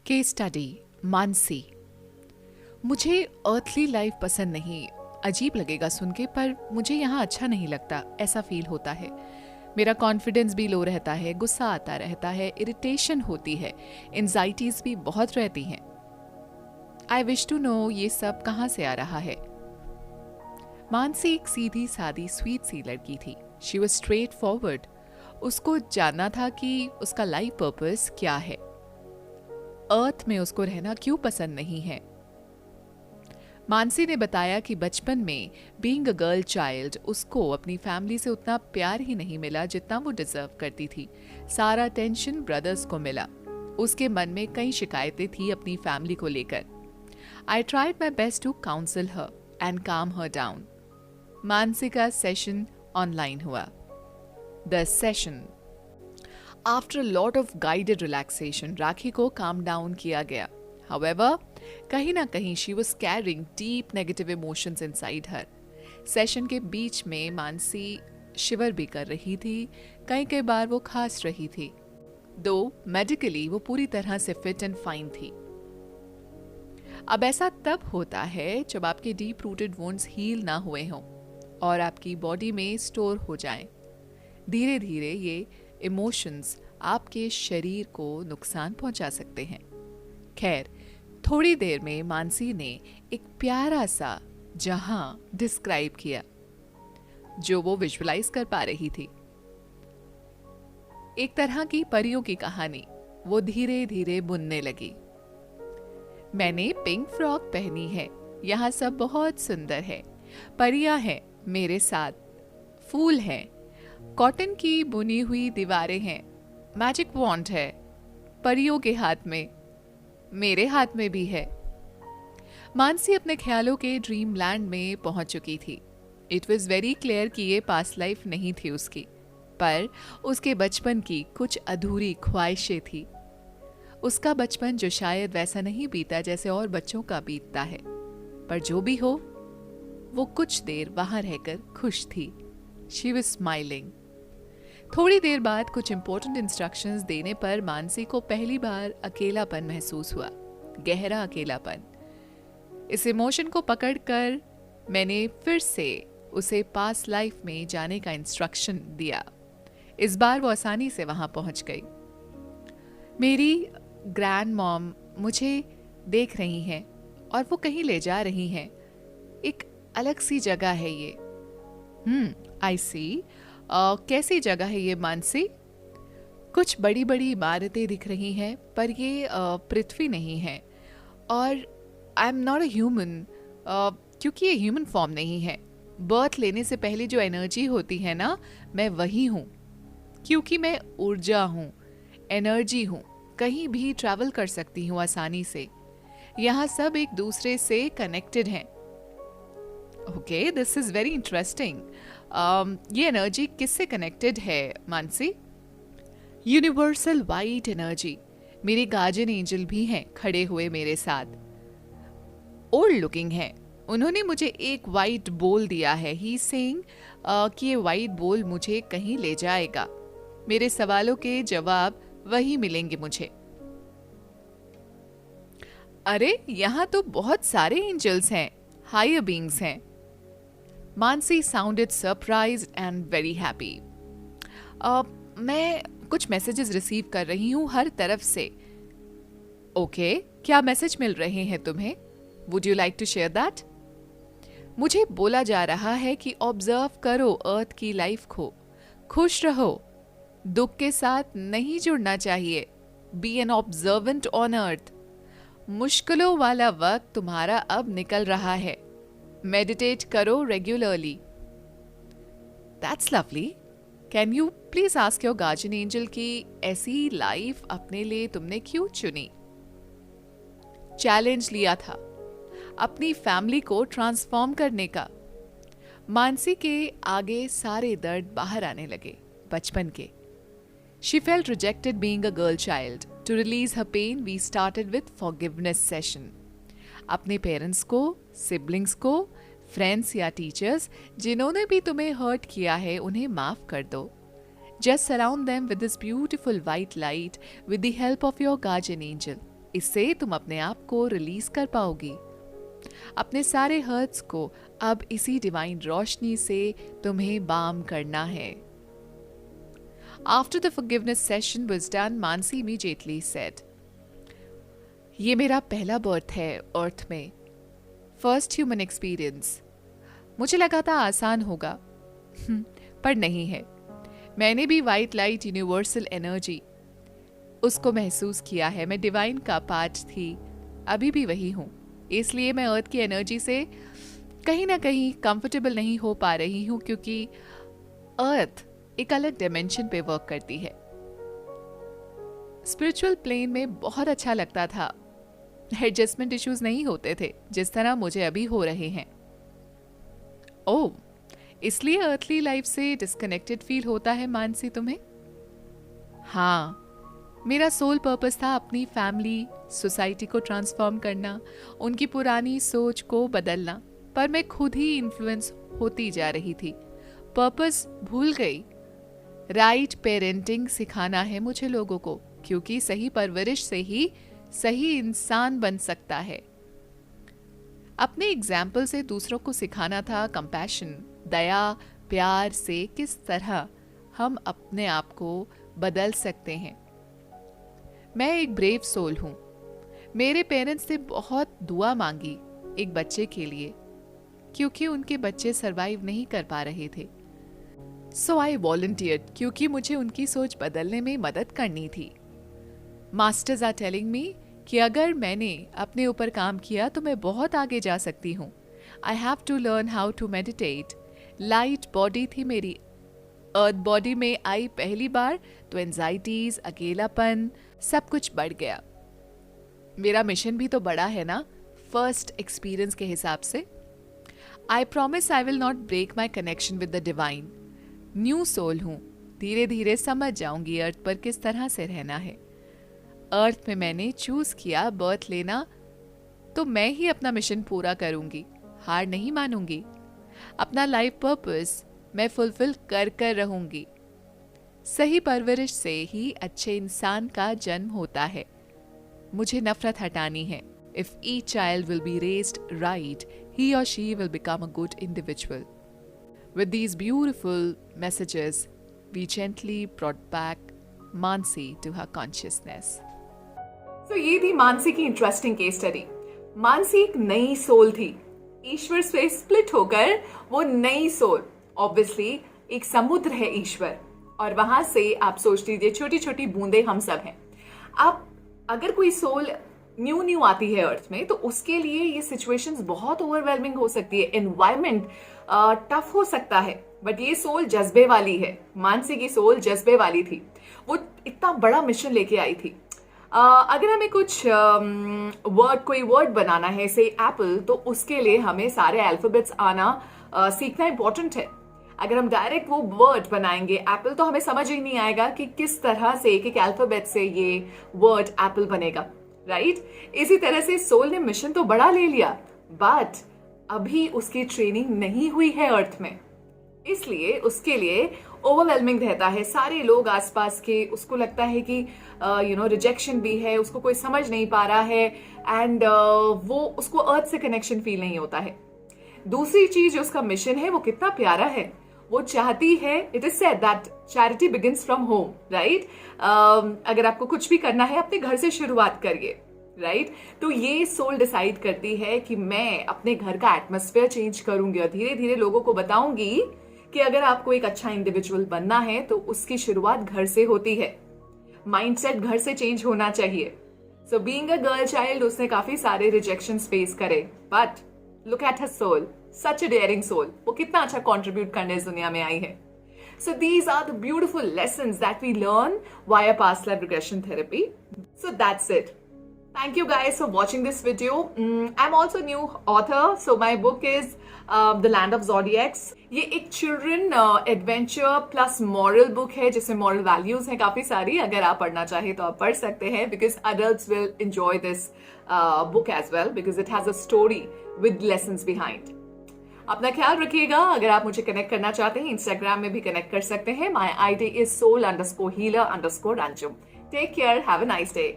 Case study Mansi. मुझे earthly life पसंद नहीं। अजीब लगेगा सुन के, पर मुझे यहाँ अच्छा नहीं लगता, ऐसा फील होता है। मेरा कॉन्फिडेंस भी लो रहता है, गुस्सा आता रहता है, इरिटेशन होती है, एंजाइटीज भी बहुत रहती हैं। आई विश टू नो ये सब कहाँ से आ रहा है। मानसी एक सीधी सादी स्वीट सी लड़की थी। She was straight forward. उसको जानना था कि उसका लाइफ पर्पस क्या है, अर्थ में उसको रहना क्यों पसंद नहीं है। मानसी ने बताया कि बचपन में बीइंग अ गर्ल चाइल्ड उसको अपनी फैमिली से उतना प्यार ही नहीं मिला जितना वो डिजर्व करती थी। सारा टेंशन ब्रदर्स को मिला। उसके मन में कई शिकायतें थी अपनी फैमिली को लेकर। I tried my best to counsel her and calm her down. Mansi का सेशन ऑनलाइन हुआ। The session after a lot of guided relaxation, Rakhi को calm down किया गया. However, कहीं ना कहीं she was carrying deep negative emotions inside her. Session के बीच में मानसी शिवर भी कर रही थी, कई बार वो खांस रही थी। दो मेडिकली वो पूरी तरह से फिट एंड फाइन थी। अब ऐसा तब होता है जब आपके डीप रूटेड वुंड्स हील ना हुए हों और आपकी बॉडी में स्टोर हो जाएं। धीरे धीरे ये इमोशंस आपके शरीर को नुकसान पहुंचा सकते हैं। खैर, थोड़ी देर में मानसी ने एक प्यारा सा जहां डिस्क्राइब किया जो वो विजुअलाइज कर पा रही थी। एक तरह की परियों की कहानी वो धीरे धीरे बुनने लगी। मैंने पिंक फ्रॉक पहनी है, यहाँ सब बहुत सुंदर है, परियां हैं मेरे साथ, फूल हैं, कॉटन की बुनी हुई दीवारें हैं, मैजिक वॉन्ड है परियों के हाथ में, मेरे हाथ में भी है। मानसी अपने ख्यालों के ड्रीम लैंड में पहुंच चुकी थी। इट वॉज वेरी क्लियर कि ये पास्ट लाइफ नहीं थी उसकी, पर उसके बचपन की कुछ अधूरी ख्वाहिशें थी। उसका बचपन जो शायद वैसा नहीं बीता जैसे और बच्चों का बीतता है, पर जो भी हो वो कुछ देर वहां रहकर खुश थी। She was smiling. थोड़ी देर बाद कुछ इंपॉर्टेंट इंस्ट्रक्शंस देने पर मानसी को पहली बार अकेलापन महसूस हुआ, गहरा अकेलापन। इस इमोशन को पकड़कर मैंने फिर से उसे पास्ट लाइफ में जाने का इंस्ट्रक्शन दिया। इस बार वो आसानी से वहां पहुंच गई। मेरी ग्रैंड मॉम मुझे देख रही हैं और वो कहीं ले जा रही हैं। एक अलग सी जगह है ये। आई सी। कैसी जगह है ये मानसी? कुछ बड़ी बड़ी इमारतें दिख रही हैं, पर ये पृथ्वी नहीं है, और I am not a human, क्योंकि ये ह्यूमन फॉर्म नहीं है। बर्थ लेने से पहले जो एनर्जी होती है ना, मैं वही हूँ, क्योंकि मैं ऊर्जा हूँ, एनर्जी हूँ, कहीं भी ट्रैवल कर सकती हूँ आसानी से। यहाँ सब एक दूसरे से कनेक्टेड हैं। Okay, this is very interesting. ये एनर्जी किससे कनेक्टेड है मानसी? Universal white energy. मेरे गार्जियन एंजल भी हैं खड़े हुए मेरे साथ। ओल्ड लुकिंग है। उन्होंने मुझे एक वाइट बोल दिया है। ही सेइंग कि ये वाइट बोल मुझे कहीं ले जाएगा। मेरे सवालों के जवाब वही मिलेंगे मुझे। अरे, यहाँ तो बहुत सारे एंजल्स हैं, हायर बीइंग्स हैं। Mansi sounded surprised and very happy. मैं कुछ मैसेजेस रिसीव कर रही हूँ हर तरफ से। ओके, क्या मैसेज मिल रहे हैं तुम्हें? Would you like to share that? मुझे बोला जा रहा है कि ऑब्जर्व करो अर्थ की लाइफ को, खुश रहो, दुख के साथ नहीं जुड़ना चाहिए। Be an observant on earth. मुश्किलों वाला वक्त तुम्हारा अब निकल रहा है। मेडिटेट करो regularly. That's lovely. Can you please ask your guardian angel कि ऐसी लाइफ अपने लिए तुमने क्यों चुनी? चैलेंज लिया था अपनी फैमिली को ट्रांसफॉर्म करने का। मानसी के आगे सारे दर्द बाहर आने लगे बचपन के। She felt rejected being a girl child. To release her pain, we started with forgiveness session. अपने पेरेंट्स को, सिबलिंग्स को, फ्रेंड्स या टीचर्स जिन्होंने भी तुम्हें हर्ट किया है, उन्हें माफ कर दो। Just surround them with this beautiful white light with the help of your guardian angel. इससे तुम अपने आप को रिलीज कर पाओगी। अपने सारे हर्ट्स को अब इसी डिवाइन रोशनी से तुम्हें बाम करना है। After the forgiveness session was done, Mansi immediately said, ये मेरा पहला बर्थ है अर्थ में, फर्स्ट ह्यूमन एक्सपीरियंस। मुझे लगा था आसान होगा, पर नहीं है। मैंने भी वाइट लाइट यूनिवर्सल एनर्जी उसको महसूस किया है। मैं डिवाइन का पार्ट थी, अभी भी वही हूँ। इसलिए मैं अर्थ की एनर्जी से कहीं ना कहीं कंफर्टेबल नहीं हो पा रही हूँ, क्योंकि अर्थ एक अलग डायमेंशन पे वर्क करती है। स्पिरिचुअल प्लेन में बहुत अच्छा लगता था, एडजस्टमेंट इश्यूज नहीं होते थे जिस तरह मुझे अभी हो रहे हैं। ओह, इसलिए अर्थली लाइफ से डिस्कनेक्टेड फील होता है मानसी तुम्हें? हाँ, मेरा सोल पर्पस था अपनी फैमिली, सोसाइटी को ट्रांसफॉर्म करना, उनकी पुरानी सोच को बदलना, पर मैं खुद ही इन्फ्लुएंस होती जा रही थी। पर्पस भूल गई। राइट पेरेंटिंग सिखाना है मुझे लोगों को, क्योंकि सही परवरिश से ही सही इंसान बन सकता है। अपने एग्जाम्पल से दूसरों को सिखाना था कंपैशन, दया, प्यार से किस तरह हम अपने आप को बदल सकते हैं। मैं एक ब्रेव सोल हूं। मेरे पेरेंट्स ने बहुत दुआ मांगी एक बच्चे के लिए, क्योंकि उनके बच्चे सरवाइव नहीं कर पा रहे थे। सो आई वॉलंटियर्ड, क्योंकि मुझे उनकी सोच बदलने में मदद करनी थी। मास्टर्स आर टेलिंग मी कि अगर मैंने अपने ऊपर काम किया तो मैं बहुत आगे जा सकती हूँ। I have to learn how to meditate. Light body थी मेरी, अर्थ बॉडी में आई पहली बार तो एंजाइटीज, अकेलापन, सब कुछ बढ़ गया। मेरा मिशन भी तो बड़ा है ना, फर्स्ट एक्सपीरियंस के हिसाब से। I promise I will not break my connection with the divine. New soul हूँ, धीरे धीरे समझ जाऊंगी अर्थ पर किस तरह से रहना है। अर्थ में मैंने चूज किया बर्थ लेना, तो मैं ही अपना मिशन पूरा करूंगी, हार नहीं मानूंगी। अपना लाइफ पर्पस मैं फुलफिल कर कर रहूंगी। सही परवरिश से ही अच्छे इंसान का जन्म होता है। मुझे नफरत हटानी है। If each child will be raised right, he or she will become a good individual. With these beautiful messages, we gently brought back Mansi to her consciousness. So ये थी मानसी की इंटरेस्टिंग केस स्टडी। मानसी एक नई soul थी, ईश्वर से split होकर वो नई सोल, ऑब्वियसली एक समुद्र है ईश्वर, और वहां से आप सोच लीजिए छोटी छोटी बूंदे हम सब हैं। आप अगर कोई सोल न्यू आती है अर्थ में, तो उसके लिए ये सिचुएशंस बहुत ओवरवेलमिंग हो सकती है, एनवायरमेंट टफ हो सकता है, बट ये सोल जज्बे वाली है। मानसी की सोल जज्बे वाली थी, वो इतना बड़ा मिशन लेके आई थी। अगर हमें कुछ कोई वर्ड बनाना है, से एप्पल, तो उसके लिए हमें सारे अल्फाबेट्स आना सीखना इंपॉर्टेंट है। अगर हम डायरेक्ट वो वर्ड बनाएंगे एप्पल, तो हमें समझ ही नहीं आएगा कि किस तरह से एक एक अल्फाबेट से ये वर्ड एप्पल बनेगा, राइट? इसी तरह से सोल ने मिशन तो बड़ा ले लिया, बट अभी उसकी ट्रेनिंग नहीं हुई है अर्थ में, इसलिए उसके लिए ओवरवेलमिंग रहता है। सारे लोग आसपास के, उसको लगता है कि रिजेक्शन भी है, उसको कोई समझ नहीं पा रहा है, एंड वो उसको अर्थ से कनेक्शन फील नहीं होता है। दूसरी चीज जो उसका मिशन है वो कितना प्यारा है। वो चाहती है, it is said that charity begins from home, right? अगर आपको कुछ भी करना है अपने घर से शुरुआत करिए, राइट? तो ये सोल डिसाइड करती है कि मैं अपने घर का एटमॉस्फेयर चेंज करूंगी और धीरे धीरे लोगों को बताऊंगी कि अगर आपको एक अच्छा इंडिविजुअल बनना है तो उसकी शुरुआत घर से होती है। माइंडसेट घर से चेंज होना चाहिए। So being a girl child, उसने काफी सारे रिजेक्शंस फेस करे, but look at her soul, such a daring soul. वो कितना अच्छा कंट्रीब्यूट करने इस दुनिया में आई है। So these are the beautiful lessons that we learn via past life regression therapy. So that's it. Thank you guys for watching this video. I'm also a new author, so my book is The Land of Zodiacs. ये एक children adventure plus moral book है, जिसमें moral values हैं काफी सारी। अगर आप पढ़ना चाहे तो आप पढ़ सकते हैं, because adults will enjoy this book as well, because it has a story with lessons behind. अपना ख्याल रखिएगा। अगर आप मुझे कनेक्ट करना चाहते हैं, इंस्टाग्राम में भी कनेक्ट कर सकते हैं। माई ID is soul_healer_Anjum. Take care. Have a nice day.